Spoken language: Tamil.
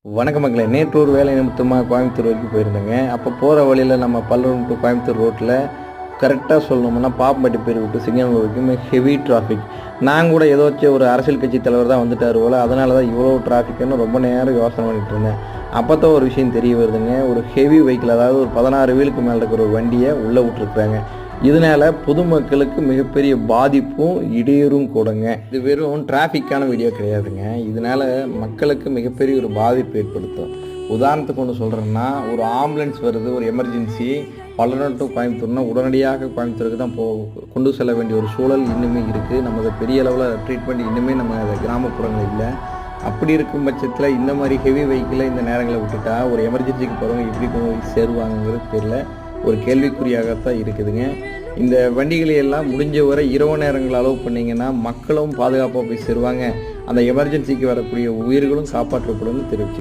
வணக்க மக்களே, நேற்று ஒரு வேலை நிமித்தமாக கோயம்புத்தூர் வரைக்கும் போயிருந்தேங்க. அப்போ போகிற வழியில் நம்ம பல்லடம் டு கோயம்புத்தூர் ரோட்டில் கரெக்டாக சொல்லணும்னா பாப்பம்பட்டி பேர் விட்டு சிங்கனூர் வரைக்கும் ஹெவி டிராஃபிக். நான் கூட ஏதாச்சும் ஒரு அரசியல் கட்சி தலைவர் தான் வந்துட்டார் போல், அதனால தான் இவ்வளோ டிராஃபிக்னு ரொம்ப நேரம் யோசனை பண்ணிட்டு இருந்தேன். அப்போ தான் ஒரு விஷயம் தெரிய வருதுங்க. ஒரு ஹெவி வெஹிக்கிள், அதாவது ஒரு 16 வீலுக்கு மேலே இருக்கிற ஒரு வண்டியை உள்ளே விட்டுருக்குறாங்க. இதனால் பொதுமக்களுக்கு மிகப்பெரிய பாதிப்பும் இடையூறும் கூடங்க. இது வெறும் டிராஃபிக்கான வீடியோ கிடையாதுங்க. இதனால் மக்களுக்கு மிகப்பெரிய ஒரு பாதிப்பு ஏற்படுத்தும். உதாரணத்துக்கு ஒன்று சொல்கிறேன்னா, ஒரு ஆம்புலன்ஸ் வருது, ஒரு எமர்ஜென்சி பல்லடம் டு கோயம்புத்தூர்னா உடனடியாக கோயம்புத்தூருக்கு தான் கொண்டு செல்ல வேண்டிய ஒரு சூழல் இன்னுமே இருக்குது. நமது பெரிய அளவில் ட்ரீட்மெண்ட் இன்னுமே நம்ம கிராமப்புறங்கள் இல்லை. அப்படி இருக்கும் பட்சத்தில் இந்த மாதிரி ஹெவி வெஹிக்கிளை இந்த நேரங்களை விட்டுட்டா ஒரு எமர்ஜென்சிக்கு போகிறவங்க எப்படி போய் சேருவாங்கிறது தெரியல. ஒரு கேள்விக்குறியாகத்தான் இருக்குதுங்க. இந்த வண்டிகளை எல்லாம் முடிஞ்ச வரை இரவு நேரங்கள் அலோவ் பண்ணிங்கன்னா மக்களும் பாதுகாப்பாக போய் சேருவாங்க. அந்த எமர்ஜென்சிக்கு வரக்கூடிய உயிர்களும் காப்பாற்றப்படும்னு தெரிவிச்சு